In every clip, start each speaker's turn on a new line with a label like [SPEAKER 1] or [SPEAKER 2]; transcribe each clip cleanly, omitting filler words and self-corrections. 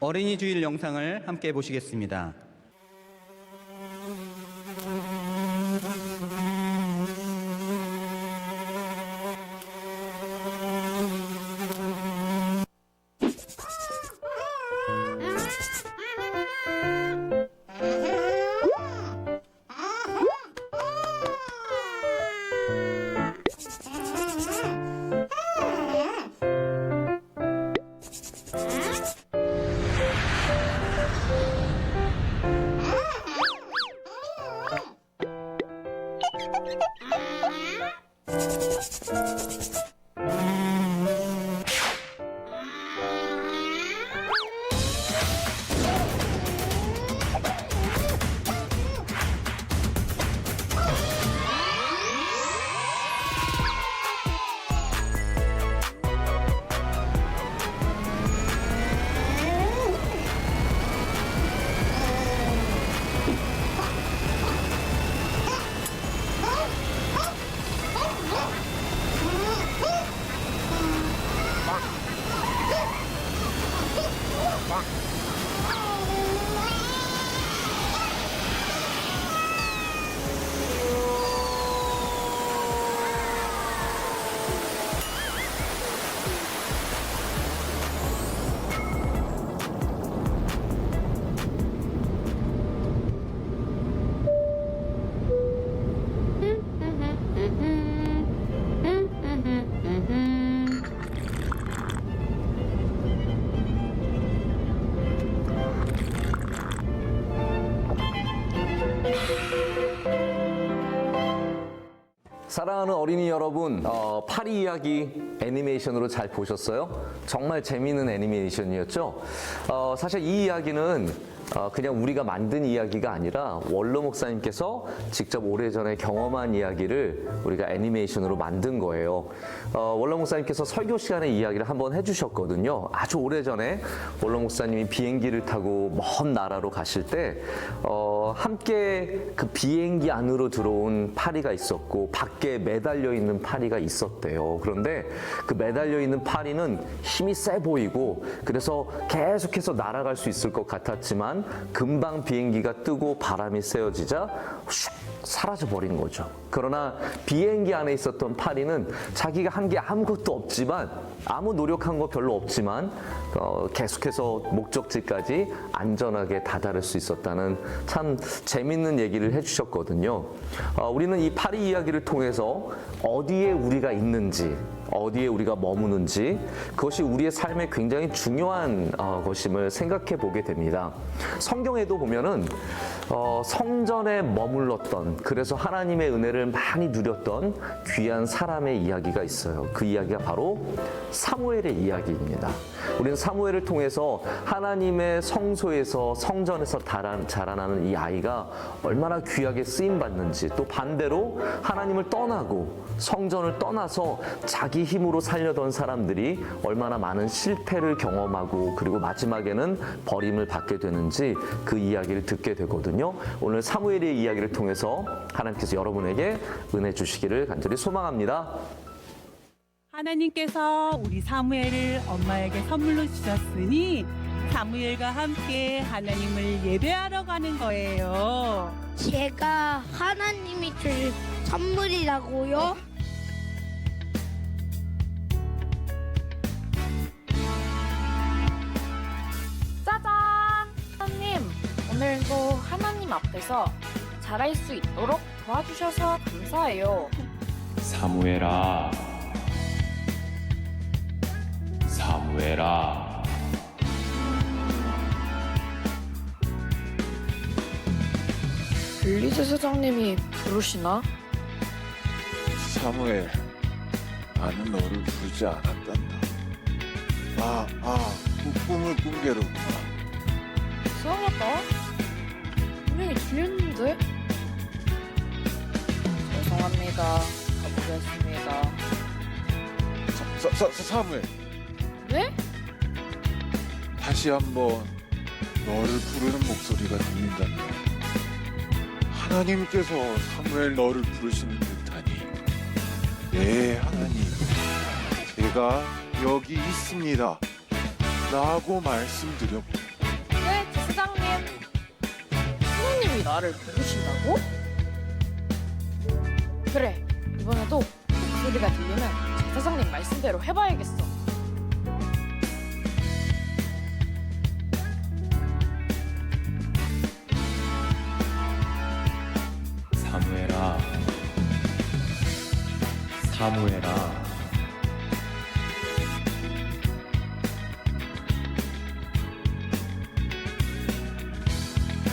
[SPEAKER 1] 어린이 주일 영상을 함께 보시겠습니다.
[SPEAKER 2] 사랑하는 어린이 여러분, 파리 이야기 애니메이션으로 잘 보셨어요? 정말 재미있는 애니메이션이었죠? 사실 이 이야기는 그냥 우리가 만든 이야기가 아니라 원로 목사님께서 직접 오래전에 경험한 이야기를 우리가 애니메이션으로 만든 거예요. 원로 목사님께서 설교 시간에 이야기를 한번 해주셨거든요. 아주 오래전에 원로 목사님이 비행기를 타고 먼 나라로 가실 때 함께 그 비행기 안으로 들어온 파리가 있었고 밖에 매달려 있는 파리가 있었대요. 그런데 그 매달려 있는 파리는 힘이 세 보이고 그래서 계속해서 날아갈 수 있을 것 같았지만 금방 비행기가 뜨고 바람이 세어지자 슉 사라져 버린 거죠. 그러나 비행기 안에 있었던 파리는 자기가 한 게 아무것도 없지만 아무 노력한 거 별로 없지만 계속해서 목적지까지 안전하게 다다를 수 있었다는 참 재밌는 얘기를 해주셨거든요. 우리는 이 파리 이야기를 통해서 어디에 우리가 있는지 어디에 우리가 머무는지 그것이 우리의 삶에 굉장히 중요한 것임을 생각해 보게 됩니다. 성경에도 보면은 성전에 머물렀던 그래서 하나님의 은혜를 많이 누렸던 귀한 사람의 이야기가 있어요. 그 이야기가 바로 사무엘의 이야기입니다. 우리는 사무엘을 통해서 하나님의 성소에서 성전에서 자라나는 이 아이가 얼마나 귀하게 쓰임받는지 또 반대로 하나님을 떠나고 성전을 떠나서 자기 힘으로 살려던 사람들이 얼마나 많은 실패를 경험하고 그리고 마지막에는 버림을 받게 되는지 그 이야기를 듣게 되거든요. 오늘 사무엘의 이야기를 통해서 하나님께서 여러분에게 은혜 주시기를 간절히 소망합니다.
[SPEAKER 3] 하나님께서 우리 사무엘을 엄마에게 선물로 주셨으니 사무엘과 함께 하나님을 예배하러 가는 거예요.
[SPEAKER 4] 제가 하나님이 주신 선물이라고요?
[SPEAKER 5] 짜잔! 하나님, 오늘도 하나님 앞에서 잘할 수 있도록 도와주셔서 감사해요.
[SPEAKER 6] 사무엘아, 사무엘아.
[SPEAKER 5] 빌리 제사장님이 부르시나?
[SPEAKER 7] 사무엘, 나는 너를 부르지 않았단다. 꿈을 꾼게로구나.
[SPEAKER 5] 이상하다. 분명히 들렸는데? 죄송합니다. 가보겠습니다.
[SPEAKER 7] 사무엘,
[SPEAKER 5] 네?
[SPEAKER 7] 다시 한번 너를 부르는 목소리가 들린단다. 하나님께서 사무엘 너를 부르시는 듯하니, 네 하나님, 제가 여기 있습니다 라고 말씀드려보고
[SPEAKER 5] 제사장님, 하나님이 나를 부르신다고? 그래, 이번에도 목소리가 들리면 제사장님 말씀대로 해봐야겠어.
[SPEAKER 6] 사무엘아, 사무엘아.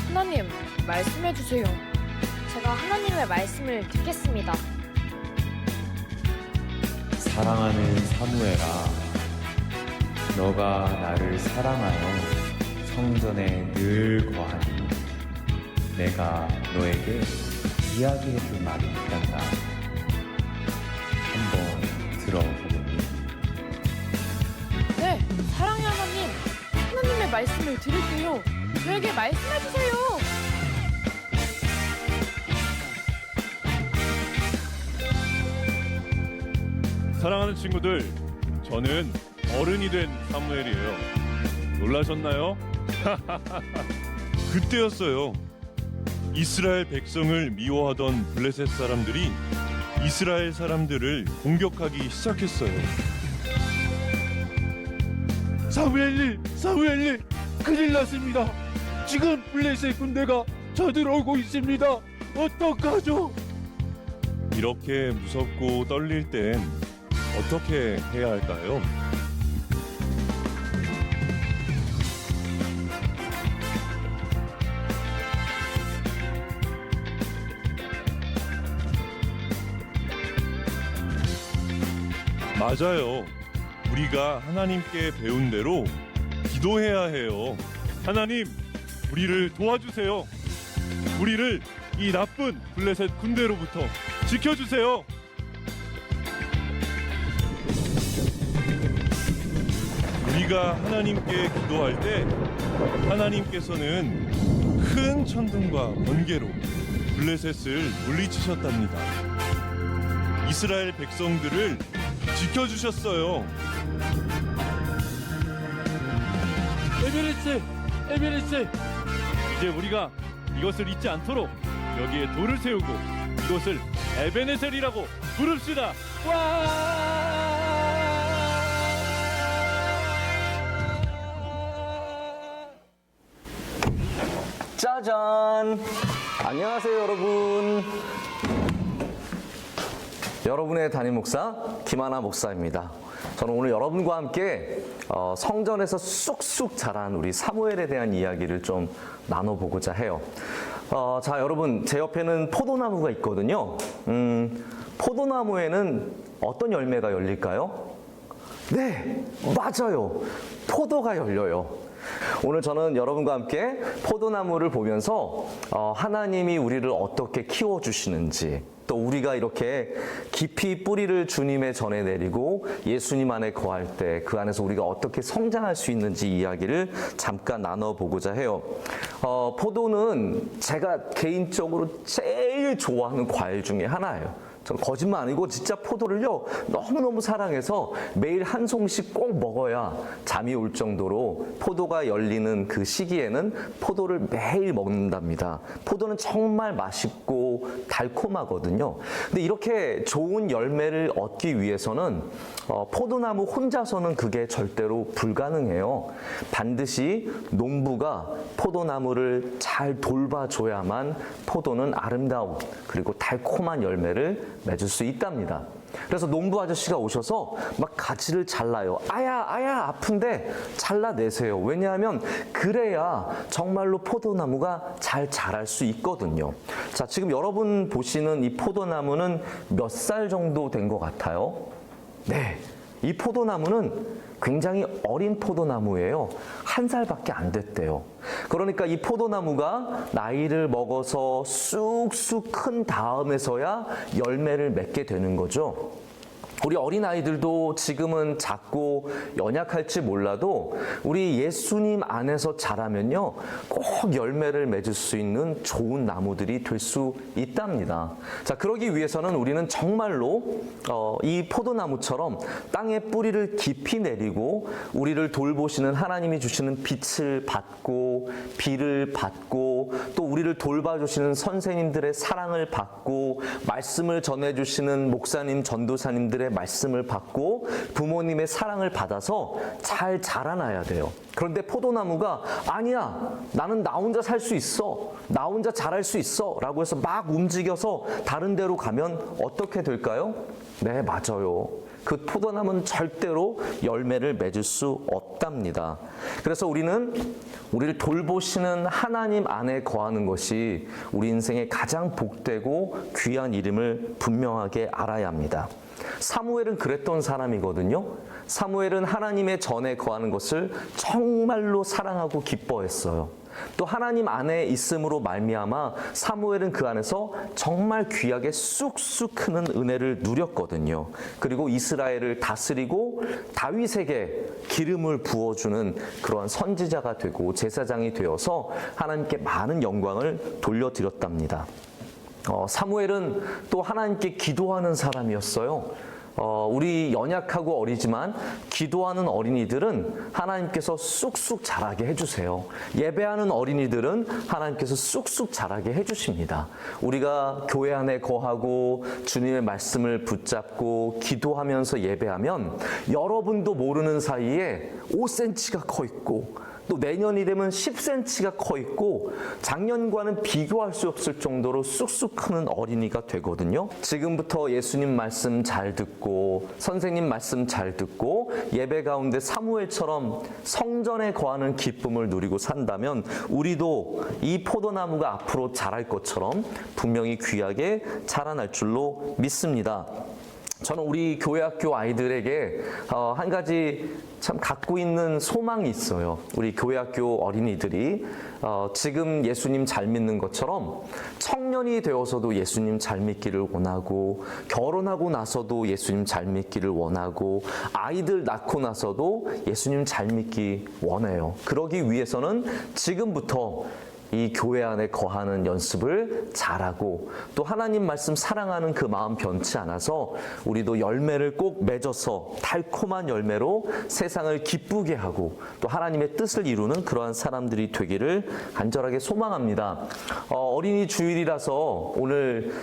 [SPEAKER 5] 하나님, 말씀해주세요.
[SPEAKER 8] 제가 하나님의 말씀을 듣겠습니다.
[SPEAKER 6] 사랑하는 사무엘아, 너가 나를 사랑하여 성전에 늘 거하니 내가 너에게 이야기해줄 말이 있단다. 한번 들어보겠니?
[SPEAKER 5] 네, 사랑의 하나님, 하나님의 말씀을 들을게요. 저에게 말씀해주세요.
[SPEAKER 9] 사랑하는 친구들, 저는 어른이 된 사무엘이에요. 놀라셨나요? 그때였어요. 이스라엘 백성을 미워하던 블레셋 사람들이 이스라엘 사람들을 공격하기 시작했어요.
[SPEAKER 7] 사무엘님, 큰일 났습니다. 지금 블레셋 군대가 쳐들어오고 있습니다. 어떡하죠?
[SPEAKER 9] 이렇게 무섭고 떨릴 땐 어떻게 해야 할까요? 맞아요. 우리가 하나님께 배운 대로 기도해야 해요. 하나님, 우리를 도와주세요. 우리를 이 나쁜 블레셋 군대로부터 지켜주세요. 우리가 하나님께 기도할 때 하나님께서는 큰 천둥과 번개로 블레셋을 물리치셨답니다. 이스라엘 백성들을 지켜주셨어요.
[SPEAKER 10] 에베레스, 이제 우리가 이것을 잊지 않도록 여기에 돌을 세우고 이것을 에베네셀이라고 부릅시다.
[SPEAKER 2] 짜잔! 안녕하세요, 여러분. 여러분의 담임 목사 김하나 목사입니다. 저는 오늘 여러분과 함께 성전에서 쑥쑥 자란 우리 사무엘에 대한 이야기를 좀 나눠보고자 해요. 자, 여러분, 제 옆에는 포도나무가 있거든요. 포도나무에는 어떤 열매가 열릴까요? 네, 맞아요. 포도가 열려요. 오늘 저는 여러분과 함께 포도나무를 보면서 하나님이 우리를 어떻게 키워주시는지, 또 우리가 이렇게 깊이 뿌리를 주님의 전에 내리고 예수님 안에 거할 때 그 안에서 우리가 어떻게 성장할 수 있는지 이야기를 잠깐 나눠보고자 해요. 포도는 제가 개인적으로 제일 좋아하는 과일 중에 하나예요. 저는 거짓말 아니고 진짜 포도를요 너무너무 사랑해서 매일 한 송씩 꼭 먹어야 잠이 올 정도로 포도가 열리는 그 시기에는 포도를 매일 먹는답니다. 포도는 정말 맛있고 달콤하거든요. 근데 이렇게 좋은 열매를 얻기 위해서는 포도나무 혼자서는 그게 절대로 불가능해요. 반드시 농부가 포도나무를 잘 돌봐줘야만 포도는 아름다운 그리고 달콤한 열매를 맺을 수 있답니다. 그래서 농부 아저씨가 오셔서 막 가지를 잘라요. 아야 아픈데 잘라내세요. 왜냐하면 그래야 정말로 포도나무가 잘 자랄 수 있거든요. 자, 지금 여러분 보시는 이 포도나무는 몇 살 정도 된 것 같아요? 네, 이 포도나무는 굉장히 어린 포도나무예요. 1살밖에 안 됐대요. 그러니까 이 포도나무가 나이를 먹어서 쑥쑥 큰 다음에서야 열매를 맺게 되는 거죠. 우리 어린아이들도 지금은 작고 연약할지 몰라도 우리 예수님 안에서 자라면요, 꼭 열매를 맺을 수 있는 좋은 나무들이 될 수 있답니다. 자, 그러기 위해서는 우리는 정말로 이 포도나무처럼 땅에 뿌리를 깊이 내리고 우리를 돌보시는 하나님이 주시는 빛을 받고 비를 받고 또 우리를 돌봐주시는 선생님들의 사랑을 받고 말씀을 전해주시는 목사님, 전도사님들의 말씀을 받고 부모님의 사랑을 받아서 잘 자라나야 돼요. 그런데 포도나무가 아니야, 나는 나 혼자 살 수 있어, 나 혼자 자랄 수 있어 라고 해서 막 움직여서 다른 데로 가면 어떻게 될까요? 네, 맞아요. 그 포도나무는 절대로 열매를 맺을 수 없답니다. 그래서 우리를 돌보시는 하나님 안에 거하는 것이 우리 인생의 가장 복되고 귀한 이름을 분명하게 알아야 합니다. 사무엘은 그랬던 사람이거든요. 사무엘은 하나님의 전에 거하는 것을 정말로 사랑하고 기뻐했어요. 또 하나님 안에 있음으로 말미암아 사무엘은 그 안에서 정말 귀하게 쑥쑥 크는 은혜를 누렸거든요. 그리고 이스라엘을 다스리고 다윗에게 기름을 부어주는 그러한 선지자가 되고 제사장이 되어서 하나님께 많은 영광을 돌려드렸답니다. 사무엘은 또 하나님께 기도하는 사람이었어요. 우리 연약하고 어리지만 기도하는 어린이들은 하나님께서 쑥쑥 자라게 해주세요. 예배하는 어린이들은 하나님께서 쑥쑥 자라게 해주십니다. 우리가 교회 안에 거하고 주님의 말씀을 붙잡고 기도하면서 예배하면 여러분도 모르는 사이에 5cm가 커 있고 또 내년이 되면 10cm가 커 있고 작년과는 비교할 수 없을 정도로 쑥쑥 크는 어린이가 되거든요. 지금부터 예수님 말씀 잘 듣고 선생님 말씀 잘 듣고 예배 가운데 사무엘처럼 성전에 거하는 기쁨을 누리고 산다면 우리도 이 포도나무가 앞으로 자랄 것처럼 분명히 귀하게 자라날 줄로 믿습니다. 저는 우리 교회 학교 아이들에게 한 가지 참 갖고 있는 소망이 있어요. 우리 교회 학교 어린이들이 지금 예수님 잘 믿는 것처럼 청년이 되어서도 예수님 잘 믿기를 원하고 결혼하고 나서도 예수님 잘 믿기를 원하고 아이들 낳고 나서도 예수님 잘 믿기 원해요. 그러기 위해서는 지금부터 이 교회 안에 거하는 연습을 잘하고 또 하나님 말씀 사랑하는 그 마음 변치 않아서 우리도 열매를 꼭 맺어서 달콤한 열매로 세상을 기쁘게 하고 또 하나님의 뜻을 이루는 그러한 사람들이 되기를 간절하게 소망합니다. 어린이 주일이라서 오늘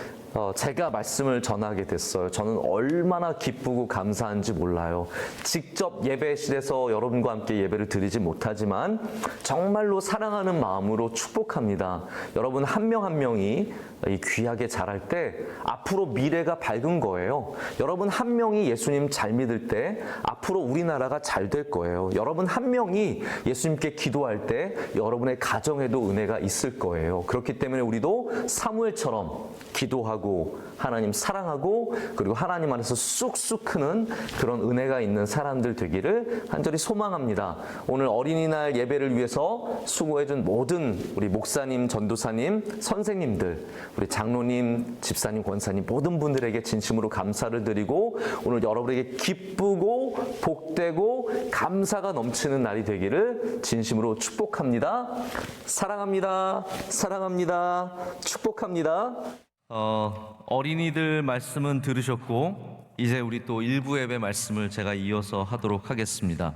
[SPEAKER 2] 제가 말씀을 전하게 됐어요. 저는 얼마나 기쁘고 감사한지 몰라요. 직접 예배실에서 여러분과 함께 예배를 드리지 못하지만 정말로 사랑하는 마음으로 축복합니다. 여러분 한 명 한 명이 귀하게 자랄 때 앞으로 미래가 밝은 거예요. 여러분 한 명이 예수님 잘 믿을 때 앞으로 우리나라가 잘 될 거예요. 여러분 한 명이 예수님께 기도할 때 여러분의 가정에도 은혜가 있을 거예요. 그렇기 때문에 우리도 사무엘처럼 기도하고 하나님 사랑하고 그리고 하나님 안에서 쑥쑥 크는 그런 은혜가 있는 사람들 되기를 간절히 소망합니다. 오늘 어린이날 예배를 위해서 수고해준 모든 우리 목사님, 전도사님, 선생님들, 우리 장로님, 집사님, 권사님 모든 분들에게 진심으로 감사를 드리고 오늘 여러분에게 기쁘고 복되고 감사가 넘치는 날이 되기를 진심으로 축복합니다. 사랑합니다. 사랑합니다. 축복합니다.
[SPEAKER 11] 어린이들 말씀은 들으셨고 이제 우리 또 일부 예배 말씀을 제가 이어서 하도록 하겠습니다.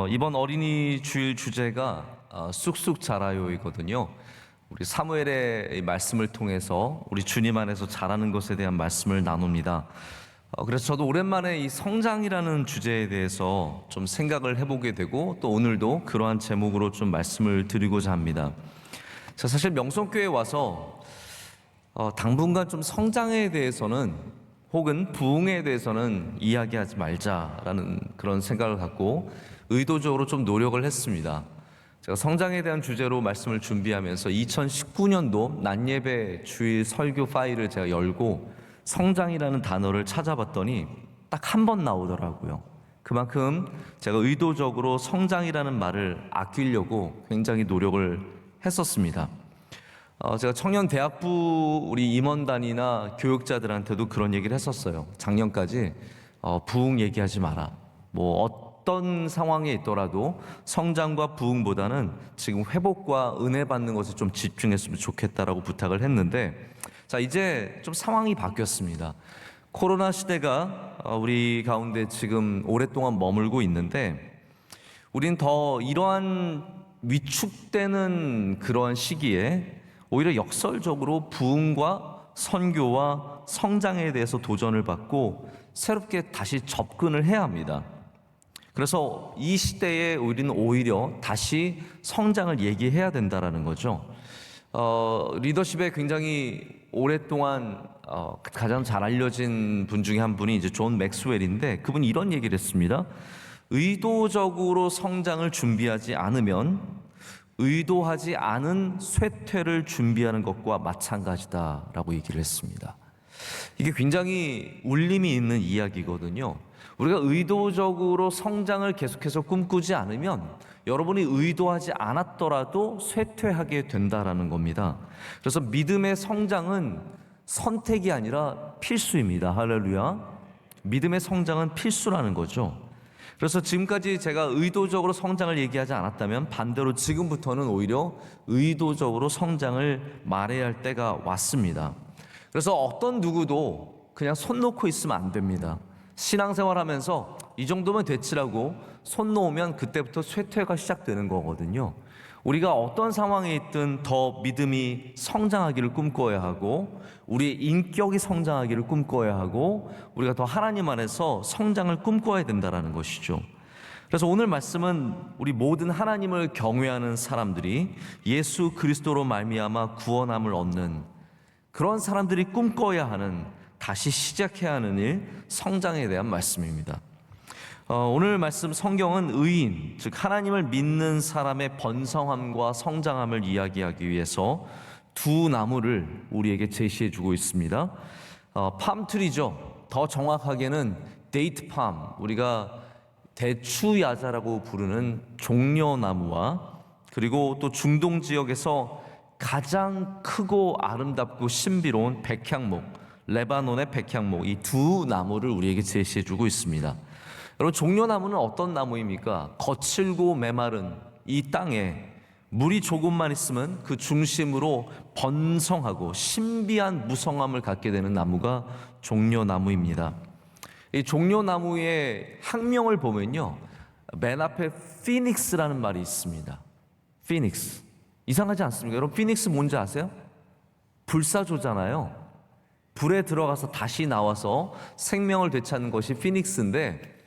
[SPEAKER 11] 이번 어린이 주일 주제가 쑥쑥 자라요이거든요. 우리 사무엘의 말씀을 통해서 우리 주님 안에서 자라는 것에 대한 말씀을 나눕니다. 그래서 저도 오랜만에 이 성장이라는 주제에 대해서 좀 생각을 해보게 되고 또 오늘도 그러한 제목으로 좀 말씀을 드리고자 합니다. 자, 사실 명성교회에 와서 당분간 좀 성장에 대해서는 혹은 부흥에 대해서는 이야기하지 말자라는 그런 생각을 갖고 의도적으로 좀 노력을 했습니다. 제가 성장에 대한 주제로 말씀을 준비하면서 2019년도 낮예배 주일 설교 파일을 제가 열고 성장이라는 단어를 찾아봤더니 딱 한 번 나오더라고요. 그만큼 제가 의도적으로 성장이라는 말을 아끼려고 굉장히 노력을 했었습니다. 제가 청년 대학부 우리 임원단이나 교육자들한테도 그런 얘기를 했었어요. 작년까지 부흥 얘기하지 마라. 뭐 어떤 상황에 있더라도 성장과 부흥보다는 지금 회복과 은혜 받는 것에 좀 집중했으면 좋겠다라고 부탁을 했는데, 자, 이제 좀 상황이 바뀌었습니다. 코로나 시대가 우리 가운데 지금 오랫동안 머물고 있는데, 우린 더 이러한 위축되는 그러한 시기에 오히려 역설적으로 부흥과 선교와 성장에 대해서 도전을 받고 새롭게 다시 접근을 해야 합니다. 그래서 이 시대에 우리는 오히려 다시 성장을 얘기해야 된다라는 거죠. 리더십에 굉장히 오랫동안 가장 잘 알려진 분 중에 한 분이 이제 존 맥스웰인데, 그분이 이런 얘기를 했습니다. 의도적으로 성장을 준비하지 않으면 의도하지 않은 쇠퇴를 준비하는 것과 마찬가지다라고 얘기를 했습니다. 이게 굉장히 울림이 있는 이야기거든요. 우리가 의도적으로 성장을 계속해서 꿈꾸지 않으면 여러분이 의도하지 않았더라도 쇠퇴하게 된다라는 겁니다. 그래서 믿음의 성장은 선택이 아니라 필수입니다. 할렐루야. 믿음의 성장은 필수라는 거죠. 그래서 지금까지 제가 의도적으로 성장을 얘기하지 않았다면 반대로 지금부터는 오히려 의도적으로 성장을 말해야 할 때가 왔습니다. 그래서 어떤 누구도 그냥 손 놓고 있으면 안 됩니다. 신앙생활 하면서 이 정도면 됐지라고 손 놓으면 그때부터 쇠퇴가 시작되는 거거든요. 우리가 어떤 상황에 있든 더 믿음이 성장하기를 꿈꿔야 하고, 우리의 인격이 성장하기를 꿈꿔야 하고, 우리가 더 하나님 안에서 성장을 꿈꿔야 된다는 것이죠. 그래서 오늘 말씀은 우리 모든 하나님을 경외하는 사람들이 예수 그리스도로 말미암아 구원함을 얻는 그런 사람들이 꿈꿔야 하는, 다시 시작해야 하는 일, 성장에 대한 말씀입니다. 오늘 말씀 성경은 의인, 즉 하나님을 믿는 사람의 번성함과 성장함을 이야기하기 위해서 두 나무를 우리에게 제시해 주고 있습니다. 팜트리죠. 더 정확하게는 데이트팜, 우리가 대추야자라고 부르는 종려나무와, 그리고 또 중동 지역에서 가장 크고 아름답고 신비로운 백향목, 레바논의 백향목, 이 두 나무를 우리에게 제시해 주고 있습니다. 여러분, 종려나무는 어떤 나무입니까? 거칠고 메마른 이 땅에 물이 조금만 있으면 그 중심으로 번성하고 신비한 무성함을 갖게 되는 나무가 종려나무입니다. 이 종려나무의 학명을 보면요, 맨 앞에 피닉스라는 말이 있습니다. 피닉스. 이상하지 않습니까? 여러분, 피닉스 뭔지 아세요? 불사조잖아요. 불에 들어가서 다시 나와서 생명을 되찾는 것이 피닉스인데,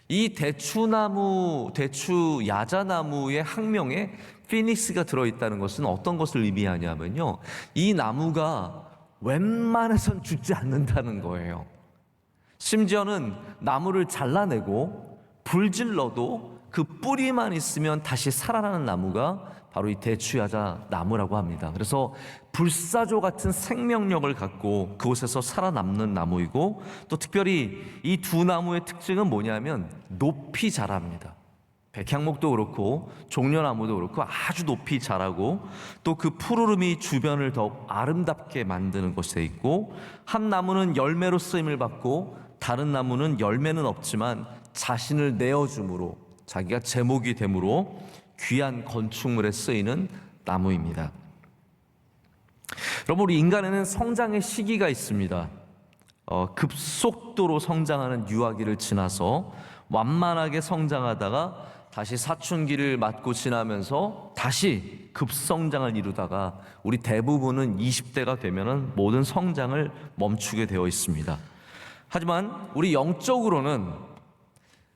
[SPEAKER 11] 이 대추나무, 대추야자나무의 학명에 피닉스가 들어있다는 것은 어떤 것을 의미하냐면요, 이 나무가 웬만해선 죽지 않는다는 거예요. 심지어는 나무를 잘라내고 불질러도 그 뿌리만 있으면 다시 살아나는 나무가 바로 이 대추야자 나무라고 합니다. 그래서 불사조 같은 생명력을 갖고 그곳에서 살아남는 나무이고, 또 특별히 이 두 나무의 특징은 뭐냐면 높이 자랍니다. 백향목도 그렇고 종려나무도 그렇고 아주 높이 자라고, 또 그 푸르름이 주변을 더욱 아름답게 만드는 것에 있고, 한 나무는 열매로 쓰임을 받고 다른 나무는 열매는 없지만 자신을 내어줌으로, 자기가 제목이 됨으로 귀한 건축물에 쓰이는 나무입니다. 여러분, 우리 인간에는 성장의 시기가 있습니다. 급속도로 성장하는 유아기를 지나서 완만하게 성장하다가 다시 사춘기를 맞고 지나면서 다시 급성장을 이루다가 우리 대부분은 20대가 되면은 모든 성장을 멈추게 되어 있습니다. 하지만 우리 영적으로는,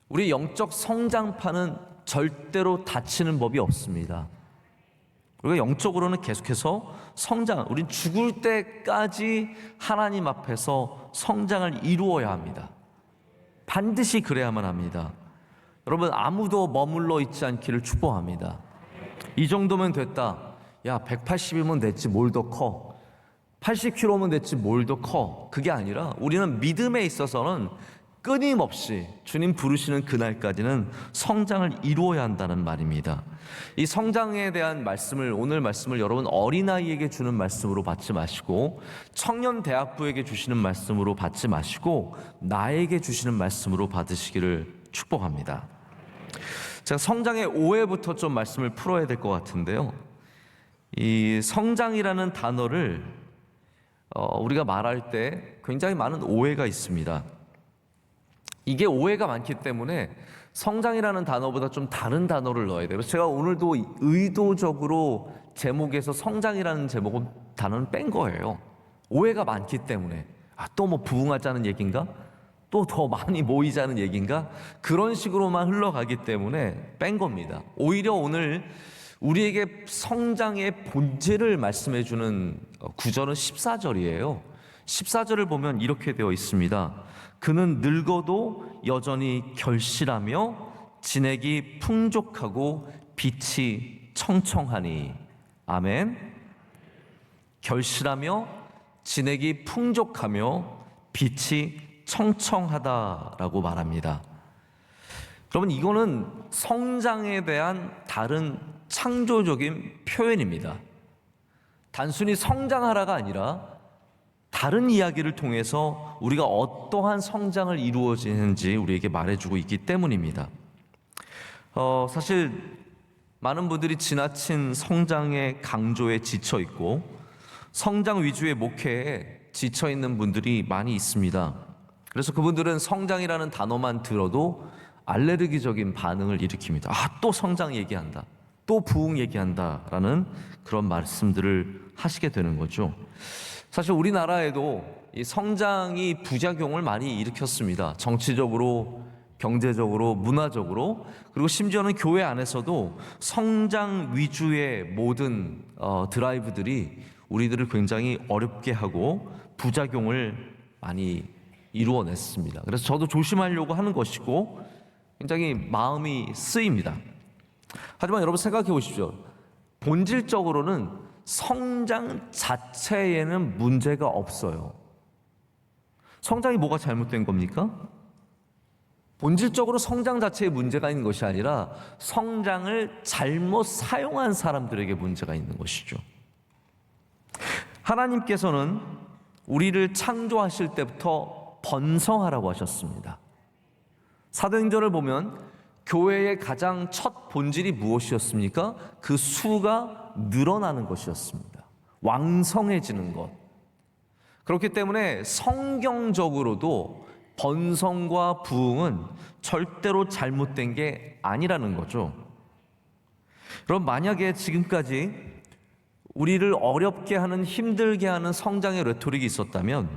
[SPEAKER 11] 우리 영적 성장판은 절대로 닫히는 법이 없습니다. 우리가 영적으로는 계속해서 성장, 우린 죽을 때까지 하나님 앞에서 성장을 이루어야 합니다. 반드시 그래야만 합니다. 여러분, 아무도 머물러 있지 않기를 축복합니다. 이 정도면 됐다. 야, 180이면 됐지 뭘 더 커. 80kg면 됐지 뭘 더 커. 그게 아니라 우리는 믿음에 있어서는 끊임없이 주님 부르시는 그날까지는 성장을 이루어야 한다는 말입니다. 이 성장에 대한 말씀을, 오늘 말씀을 여러분 어린아이에게 주는 말씀으로 받지 마시고 청년 대학부에게 주시는 말씀으로 받지 마시고 나에게 주시는 말씀으로 받으시기를 축복합니다. 제가 성장의 오해부터 좀 말씀을 풀어야 될 것 같은데요. 이 성장이라는 단어를 우리가 말할 때 굉장히 많은 오해가 있습니다. 이게 오해가 많기 때문에 성장이라는 단어보다 좀 다른 단어를 넣어야 돼요. 그래서 제가 오늘도 의도적으로 제목에서 성장이라는 단어는 뺀 거예요. 오해가 많기 때문에. 또 뭐 부흥하자는 얘기인가? 또 더 많이 모이자는 얘기인가? 그런 식으로만 흘러가기 때문에 뺀 겁니다. 오히려 오늘 우리에게 성장의 본질을 말씀해 주는 구절은 14절이에요. 14절을 보면 이렇게 되어 있습니다. 그는 늙어도 여전히 결실하며 진액이 풍족하고 빛이 청청하니. 아멘. 결실하며 진액이 풍족하며 빛이 청청하다라고 말합니다. 여러분, 이거는 성장에 대한 다른 창조적인 표현입니다. 단순히 성장하라가 아니라 다른 이야기를 통해서 우리가 어떠한 성장을 이루어지는지 우리에게 말해주고 있기 때문입니다. 사실 많은 분들이 지나친 성장의 강조에 지쳐 있고 성장 위주의 목회에 지쳐 있는 분들이 많이 있습니다. 그래서 그분들은 성장이라는 단어만 들어도 알레르기적인 반응을 일으킵니다. 또 성장 얘기한다, 또 부흥 얘기한다라는 그런 말씀들을 하시게 되는 거죠. 사실 우리나라에도 이 성장이 부작용을 많이 일으켰습니다. 정치적으로, 경제적으로, 문화적으로, 그리고 심지어는 교회 안에서도 성장 위주의 모든 드라이브들이 우리들을 굉장히 어렵게 하고 부작용을 많이 이루어냈습니다. 그래서 저도 조심하려고 하는 것이고 굉장히 마음이 쓰입니다. 하지만 여러분 생각해 보십시오. 본질적으로는 성장 자체에는 문제가 없어요. 성장이 뭐가 잘못된 겁니까? 본질적으로 성장 자체에 문제가 있는 것이 아니라 성장을 잘못 사용한 사람들에게 문제가 있는 것이죠. 하나님께서는 우리를 창조하실 때부터 번성하라고 하셨습니다. 사도행전을 보면 교회의 가장 첫 본질이 무엇이었습니까? 그 수가 늘어나는 것이었습니다. 왕성해지는 것. 그렇기 때문에 성경적으로도 번성과 부흥은 절대로 잘못된 게 아니라는 거죠. 그럼 만약에 지금까지 우리를 어렵게 하는, 힘들게 하는 성장의 레토릭이 있었다면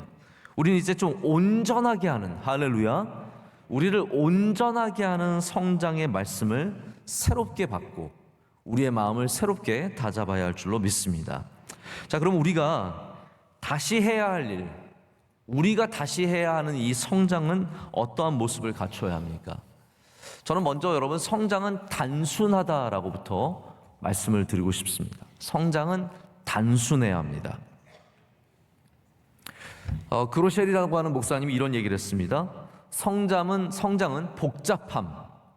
[SPEAKER 11] 우리는 이제 좀 온전하게 하는, 할렐루야, 우리를 온전하게 하는 성장의 말씀을 새롭게 받고 우리의 마음을 새롭게 다잡아야 할 줄로 믿습니다. 자, 그럼 우리가 다시 해야 할 일, 우리가 다시 해야 하는 이 성장은 어떠한 모습을 갖춰야 합니까? 저는 먼저 여러분 성장은 단순하다라고부터 말씀을 드리고 싶습니다. 성장은 단순해야 합니다. 그로셸이라고 하는 목사님이 이런 얘기를 했습니다. 성장은 복잡함,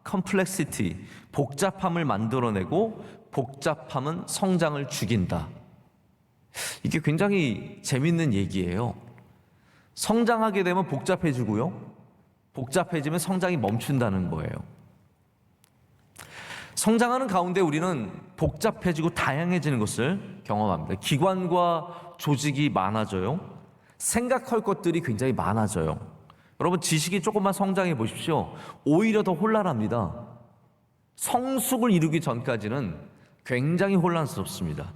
[SPEAKER 11] complexity, 복잡함을 만들어내고 복잡함은 성장을 죽인다. 이게 굉장히 재밌는 얘기예요. 성장하게 되면 복잡해지고요, 복잡해지면 성장이 멈춘다는 거예요. 성장하는 가운데 우리는 복잡해지고 다양해지는 것을 경험합니다. 기관과 조직이 많아져요. 생각할 것들이 굉장히 많아져요. 여러분, 지식이 조금만 성장해 보십시오. 오히려 더 혼란합니다. 성숙을 이루기 전까지는 굉장히 혼란스럽습니다.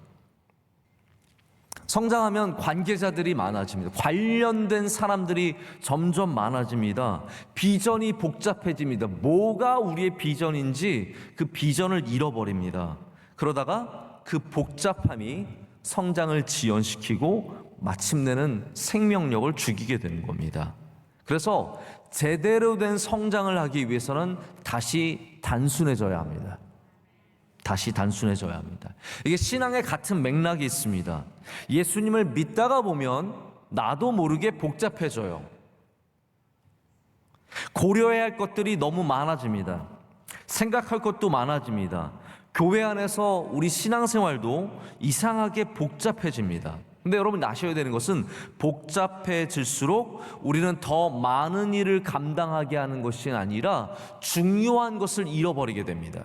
[SPEAKER 11] 성장하면 관계자들이 많아집니다. 관련된 사람들이 점점 많아집니다. 비전이 복잡해집니다. 뭐가 우리의 비전인지 그 비전을 잃어버립니다. 그러다가 그 복잡함이 성장을 지연시키고 마침내는 생명력을 죽이게 되는 겁니다. 그래서 제대로 된 성장을 하기 위해서는 다시 단순해져야 합니다. 다시 단순해져야 합니다. 이게 신앙의 같은 맥락이 있습니다. 예수님을 믿다가 보면 나도 모르게 복잡해져요. 고려해야 할 것들이 너무 많아집니다. 생각할 것도 많아집니다. 교회 안에서 우리 신앙생활도 이상하게 복잡해집니다. 근데 여러분 아셔야 되는 것은 복잡해질수록 우리는 더 많은 일을 감당하게 하는 것이 아니라 중요한 것을 잃어버리게 됩니다.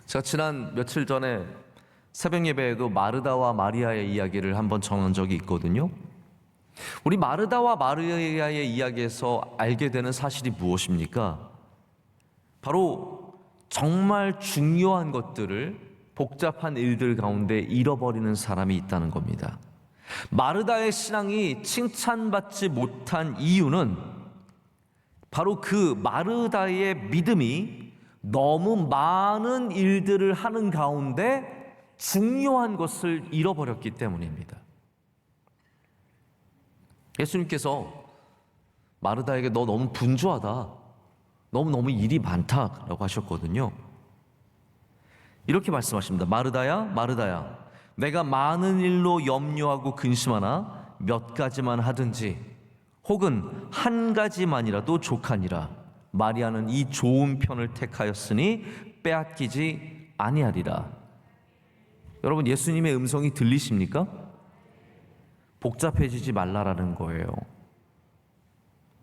[SPEAKER 11] 제가 지난 며칠 전에 새벽 예배에도 마르다와 마리아의 이야기를 한번 전한 적이 있거든요. 우리 마르다와 마리아의 이야기에서 알게 되는 사실이 무엇입니까? 바로 정말 중요한 것들을 복잡한 일들 가운데 잃어버리는 사람이 있다는 겁니다. 마르다의 신앙이 칭찬받지 못한 이유는 바로 그 마르다의 믿음이 너무 많은 일들을 하는 가운데 중요한 것을 잃어버렸기 때문입니다. 예수님께서 마르다에게 너 너무 분주하다, 너무 일이 많다라고 하셨거든요. 이렇게 말씀하십니다. 마르다야, 마르다야, 내가 많은 일로 염려하고 근심하나 몇 가지만 하든지 혹은 한 가지만이라도 족하니라. 마리아는 이 좋은 편을 택하였으니 빼앗기지 아니하리라. 여러분, 예수님의 음성이 들리십니까? 복잡해지지 말라라는 거예요.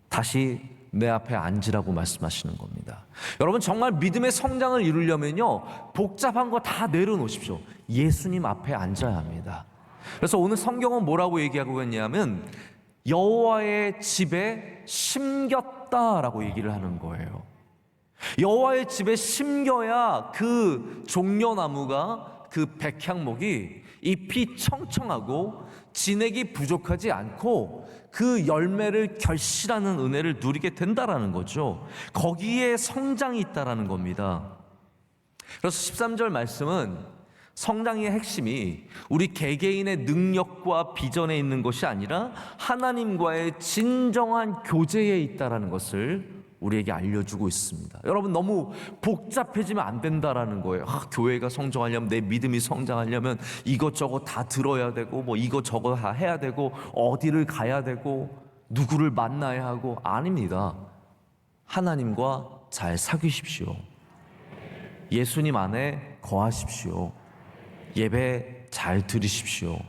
[SPEAKER 11] 다시 내 앞에 앉으라고 말씀하시는 겁니다. 여러분, 정말 믿음의 성장을 이루려면요, 복잡한 거 다 내려놓으십시오. 예수님 앞에 앉아야 합니다. 그래서 오늘 성경은 뭐라고 얘기하고 있냐면 여호와의 집에 심겼다라고 얘기를 하는 거예요. 여호와의 집에 심겨야 그 종려나무가, 그 백향목이 잎이 청청하고 진액이 부족하지 않고 그 열매를 결실하는 은혜를 누리게 된다라는 거죠. 거기에 성장이 있다라는 겁니다. 그래서 13절 말씀은 성장의 핵심이 우리 개개인의 능력과 비전에 있는 것이 아니라 하나님과의 진정한 교제에 있다라는 것을 우리에게 알려주고 있습니다. 여러분, 너무 복잡해지면 안 된다라는 거예요. 교회가 성장하려면, 내 믿음이 성장하려면 이것저것 다 들어야 되고 뭐 이것저것 다 해야 되고 어디를 가야 되고 누구를 만나야 하고, 아닙니다. 하나님과 잘 사귀십시오. 예수님 안에 거하십시오. 예배 잘 들으십시오.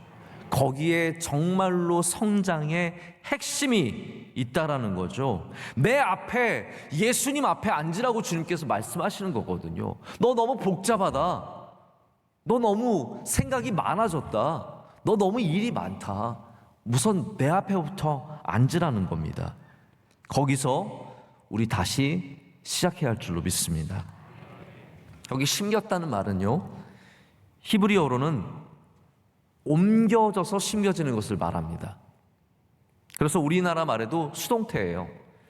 [SPEAKER 11] 거기에 정말로 성장의 핵심이 있다라는 거죠. 내 앞에, 예수님 앞에 앉으라고 주님께서 말씀하시는 거거든요. 너 너무 복잡하다. 너 너무 생각이 많아졌다. 너 너무 일이 많다. 우선 내 앞에부터 앉으라는 겁니다. 거기서 우리 다시 시작해야 할 줄로 믿습니다. 여기 심겼다는 말은요, 히브리어로는 옮겨져서 심겨지는 것을 말합니다. 그래서 우리나라 말에도 수동태예요.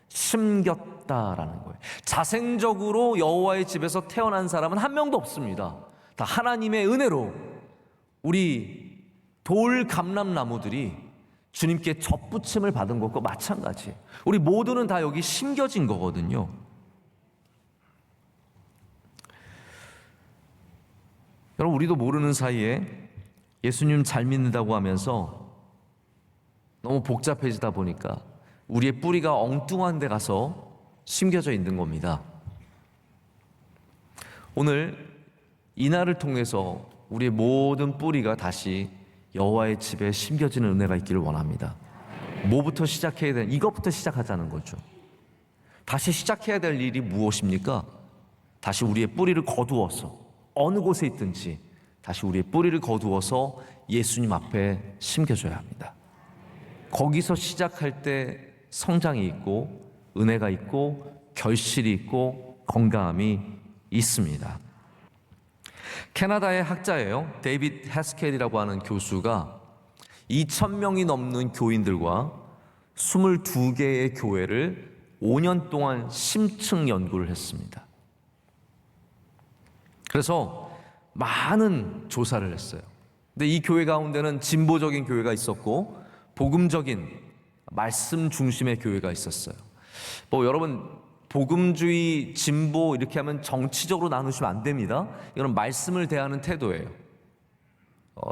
[SPEAKER 11] 심겼다라는 거예요. 자생적으로 여호와의 집에서 태어난 사람은 한 명도 없습니다. 다 하나님의 은혜로 우리 돌 감람나무들이 주님께 접붙임을 받은 것과 마찬가지예요. 우리 모두는 다 여기 심겨진 거거든요. 여러분, 우리도 모르는 사이에 예수님 잘 믿는다고 하면서 너무 복잡해지다 보니까 우리의 뿌리가 엉뚱한 데 가서 심겨져 있는 겁니다. 오늘 이날을 통해서 우리의 모든 뿌리가 다시 여호와의 집에 심겨지는 은혜가 있기를 원합니다. 뭐부터 시작해야 되는, 이것부터 시작하자는 거죠. 다시 시작해야 될 일이 무엇입니까? 다시 우리의 뿌리를 거두어서 어느 곳에 있든지 다시 우리의 뿌리를 거두어서 예수님 앞에 심겨줘야 합니다. 거기서 시작할 때 성장이 있고 은혜가 있고 결실이 있고 건강함이 있습니다. 캐나다의 학자예요. 데이빗 해스켈이라고 하는 교수가 2,000명이 넘는 교인들과 22개의 교회를 5년 동안 심층 연구를 했습니다. 그래서 많은 조사를 했어요. 근데 이 교회 가운데는 진보적인 교회가 있었고 복음적인 말씀 중심의 교회가 있었어요. 뭐 여러분, 복음주의, 진보 이렇게 하면 정치적으로 나누시면 안 됩니다. 이건 말씀을 대하는 태도예요.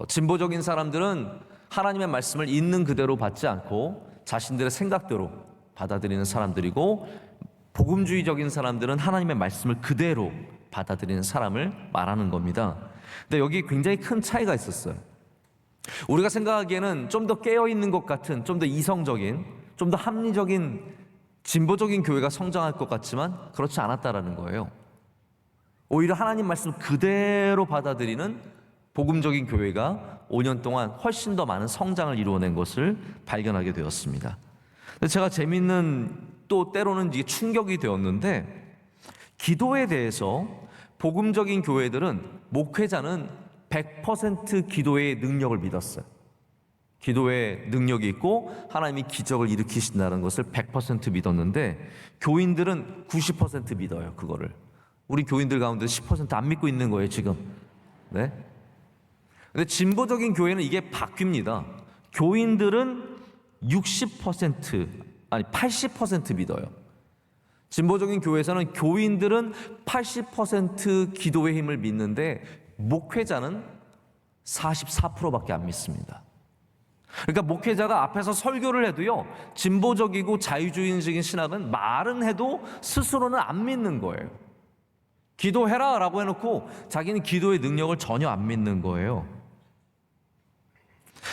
[SPEAKER 11] 진보적인 사람들은 하나님의 말씀을 있는 그대로 받지 않고 자신들의 생각대로 받아들이는 사람들이고, 복음주의적인 사람들은 하나님의 말씀을 그대로 받아들이는 사람을 말하는 겁니다. 근데 여기 굉장히 큰 차이가 있었어요. 우리가 생각하기에는 좀 더 깨어있는 것 같은, 좀 더 이성적인, 좀 더 합리적인, 진보적인 교회가 성장할 것 같지만 그렇지 않았다라는 거예요. 오히려 하나님 말씀을 그대로 받아들이는 복음적인 교회가 5년 동안 훨씬 더 많은 성장을 이루어낸 것을 발견하게 되었습니다. 제가 재미있는, 또 때로는 이게 충격이 되었는데, 기도에 대해서 복음적인 교회들은 목회자는 100% 기도의 능력을 믿었어요. 기도의 능력이 있고 하나님이 기적을 일으키신다는 것을 100% 믿었는데, 교인들은 90% 믿어요. 그거를. 우리 교인들 가운데 10% 안 믿고 있는 거예요, 지금. 네? 근데 진보적인 교회는 이게 바뀝니다. 교인들은 60%, 아니 80% 믿어요. 진보적인 교회에서는 교인들은 80% 기도의 힘을 믿는데 목회자는 44%밖에 안 믿습니다. 그러니까 목회자가 앞에서 설교를 해도요, 진보적이고 자유주의적인 신학은 말은 해도 스스로는 안 믿는 거예요. 기도해라 라고 해놓고 자기는 기도의 능력을 전혀 안 믿는 거예요.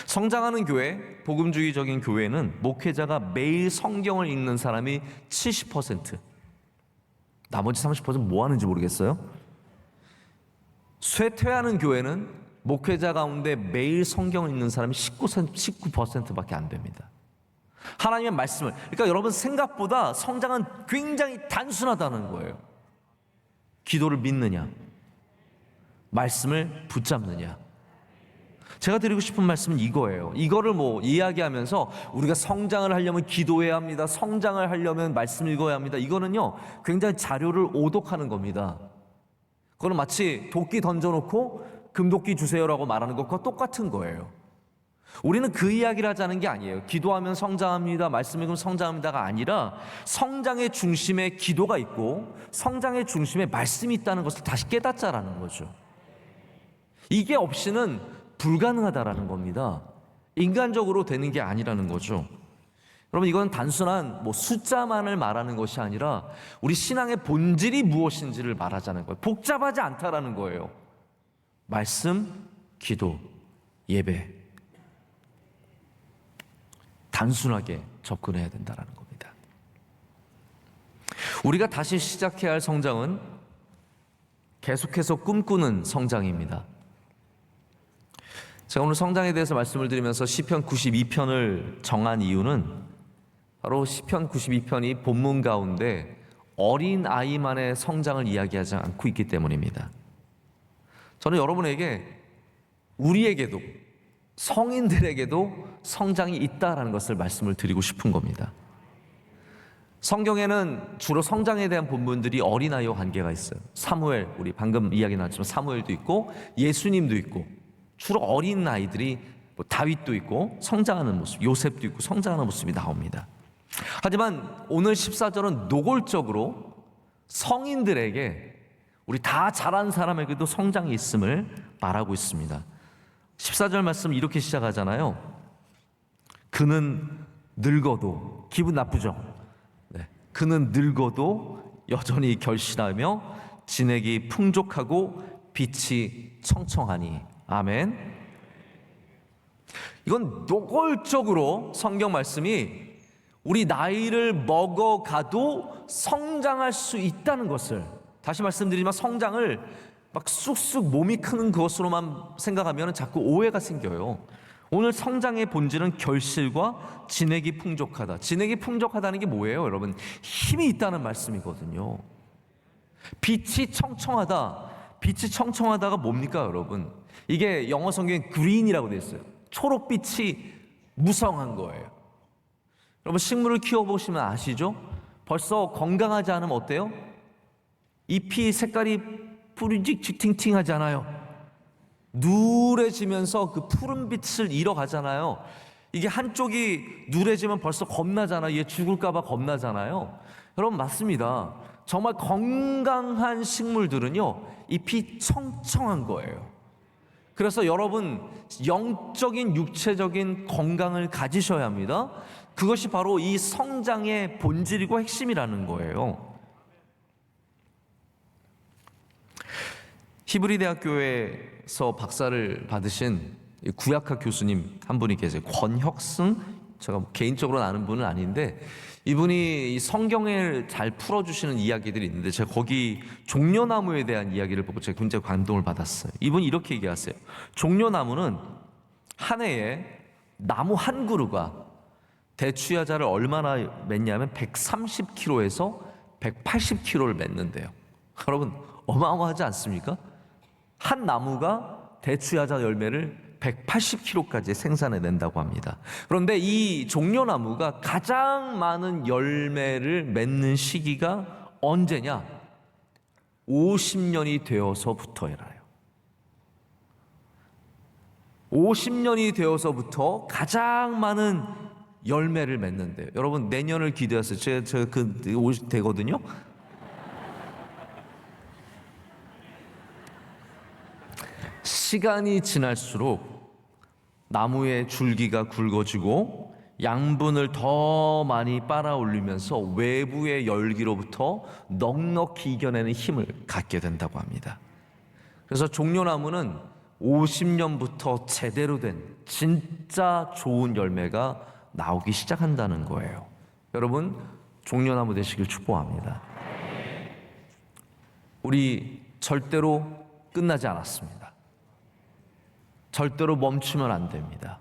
[SPEAKER 11] 성장하는 교회, 복음주의적인 교회는 목회자가 매일 성경을 읽는 사람이 70%, 나머지 30%는 뭐 하는지 모르겠어요. 쇠퇴하는 교회는 목회자 가운데 매일 성경을 읽는 사람이 19%밖에 안 됩니다. 하나님의 말씀을, 그러니까 여러분 생각보다 성장은 굉장히 단순하다는 거예요. 기도를 믿느냐, 말씀을 붙잡느냐. 제가 드리고 싶은 말씀은 이거예요. 이거를 뭐 이야기하면서 우리가 성장을 하려면 기도해야 합니다, 성장을 하려면 말씀 읽어야 합니다, 이거는요 굉장히 자료를 오독하는 겁니다. 그거는 마치 도끼 던져놓고 금도끼 주세요라고 말하는 것과 똑같은 거예요. 우리는 그 이야기를 하자는 게 아니에요. 기도하면 성장합니다, 말씀 읽으면 성장합니다가 아니라 성장의 중심에 기도가 있고 성장의 중심에 말씀이 있다는 것을 다시 깨닫자라는 거죠. 이게 없이는 불가능하다라는 겁니다. 인간적으로 되는 게 아니라는 거죠. 여러분, 이건 단순한 뭐 숫자만을 말하는 것이 아니라 우리 신앙의 본질이 무엇인지를 말하자는 거예요. 복잡하지 않다라는 거예요. 말씀, 기도, 예배. 단순하게 접근해야 된다는 겁니다. 우리가 다시 시작해야 할 성장은 계속해서 꿈꾸는 성장입니다. 제가 오늘 성장에 대해서 말씀을 드리면서 시편 92편을 정한 이유는 바로 시편 92편이 본문 가운데 어린 아이만의 성장을 이야기하지 않고 있기 때문입니다. 저는 여러분에게, 우리에게도, 성인들에게도 성장이 있다라는 것을 말씀을 드리고 싶은 겁니다. 성경에는 주로 성장에 대한 본문들이 어린아이와 관계가 있어요. 사무엘, 우리 방금 이야기 나왔지만 사무엘도 있고 예수님도 있고, 주로 어린 아이들이, 뭐 다윗도 있고 성장하는 모습, 요셉도 있고 성장하는 모습이 나옵니다. 하지만 오늘 14절은 노골적으로 성인들에게, 우리 다 자란 사람에게도 성장이 있음을 말하고 있습니다. 14절 말씀 이렇게 시작하잖아요. 그는 늙어도, 기분 나쁘죠? 네. 그는 늙어도 여전히 결실하며 진액이 풍족하고 빛이 청청하니. 아멘. 이건 노골적으로 성경 말씀이 우리 나이를 먹어가도 성장할 수 있다는 것을, 다시 말씀드리지만 성장을 막 쑥쑥 몸이 크는 것으로만 생각하면 자꾸 오해가 생겨요. 오늘 성장의 본질은 결실과 진액이 풍족하다. 진액이 풍족하다는 게 뭐예요, 여러분? 힘이 있다는 말씀이거든요. 빛이 청청하다. 빛이 청청하다가 뭡니까, 여러분? 이게 영어 성경에 green이라고 되어 있어요. 초록빛이 무성한 거예요. 여러분, 식물을 키워보시면 아시죠? 벌써 건강하지 않으면 어때요? 잎이 색깔이 푸르직직 팅팅하지 않아요? 누래지면서 그 푸른 빛을 잃어가잖아요. 이게 한쪽이 누래지면 벌써 겁나잖아요. 얘 죽을까봐 겁나잖아요. 여러분, 맞습니다. 정말 건강한 식물들은요, 잎이 청청한 거예요. 그래서 여러분 영적인 육체적인 건강을 가지셔야 합니다. 그것이 바로 이 성장의 본질이고 핵심이라는 거예요. 히브리 대학교에서 박사를 받으신 구약학 교수님 한 분이 계세요. 권혁승, 제가 개인적으로 아는 분은 아닌데 이분이 이 성경을 잘 풀어주시는 이야기들이 있는데 제가 거기 종려나무에 대한 이야기를 보고 제가 굉장히 감동을 받았어요. 이분이 이렇게 얘기하세요. 종려나무는 한 해에 나무 한 그루가 대추야자를 얼마나 맺냐면 130kg에서 180kg를 맺는데요. 여러분 어마어마하지 않습니까? 한 나무가 대추야자 열매를 180kg까지 생산해낸다고 합니다. 그런데 이 종려나무가 가장 많은 열매를 맺는 시기가 언제냐? 50년이 되어서부터라요. 50년이 되어서부터 가장 많은 열매를 맺는데요. 여러분 내년을 기대하세요. 제가 그 50 되거든요. 시간이 지날수록 나무의 줄기가 굵어지고 양분을 더 많이 빨아올리면서 외부의 열기로부터 넉넉히 이겨내는 힘을 갖게 된다고 합니다. 그래서 종려나무는 50년부터 제대로 된 진짜 좋은 열매가 나오기 시작한다는 거예요. 여러분 종려나무 되시길 축복합니다. 우리 절대로 끝나지 않았습니다. 절대로 멈추면 안 됩니다.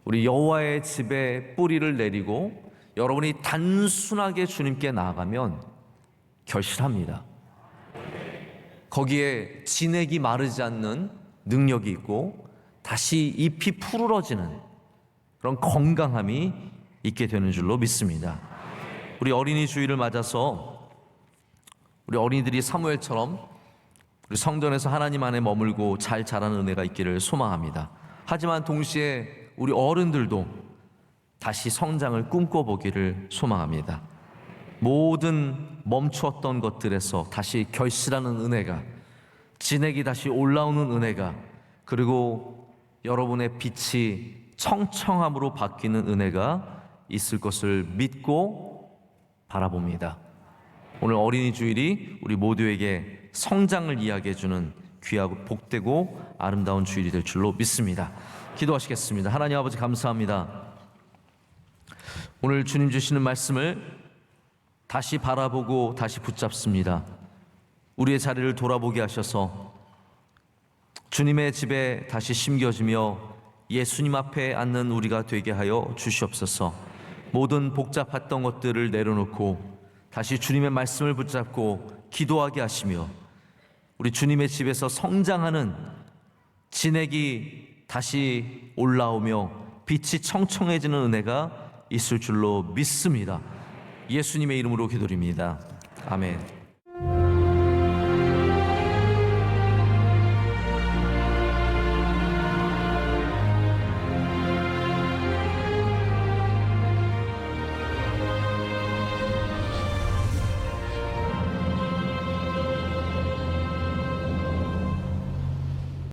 [SPEAKER 11] 우리 여호와의 집에 뿌리를 내리고 여러분이 단순하게 주님께 나아가면 결실합니다. 거기에 진액이 마르지 않는 능력이 있고 다시 잎이 푸르러지는 그런 건강함이 있게 되는 줄로 믿습니다. 우리 어린이 주일을 맞아서 우리 어린이들이 사무엘처럼 우리 성전에서 하나님 안에 머물고 잘 자라는 은혜가 있기를 소망합니다. 하지만 동시에 우리 어른들도 다시 성장을 꿈꿔보기를 소망합니다. 모든 멈추었던 것들에서 다시 결실하는 은혜가, 진액이 다시 올라오는 은혜가, 그리고 여러분의 빛이 청청함으로 바뀌는 은혜가 있을 것을 믿고 바라봅니다. 오늘 어린이 주일이 우리 모두에게 성장을 이야기해주는 귀하고 복되고 아름다운 주일이 될 줄로 믿습니다. 기도하시겠습니다. 하나님 아버지 감사합니다. 오늘 주님 주시는 말씀을 다시 바라보고 다시 붙잡습니다. 우리의 자리를 돌아보게 하셔서 주님의 집에 다시 심겨지며 예수님 앞에 앉는 우리가 되게 하여 주시옵소서. 모든 복잡했던 것들을 내려놓고 다시 주님의 말씀을 붙잡고 기도하게 하시며 우리 주님의 집에서 성장하는 진액이 다시 올라오며 빛이 청청해지는 은혜가 있을 줄로 믿습니다. 예수님의 이름으로 기도드립니다. 아멘.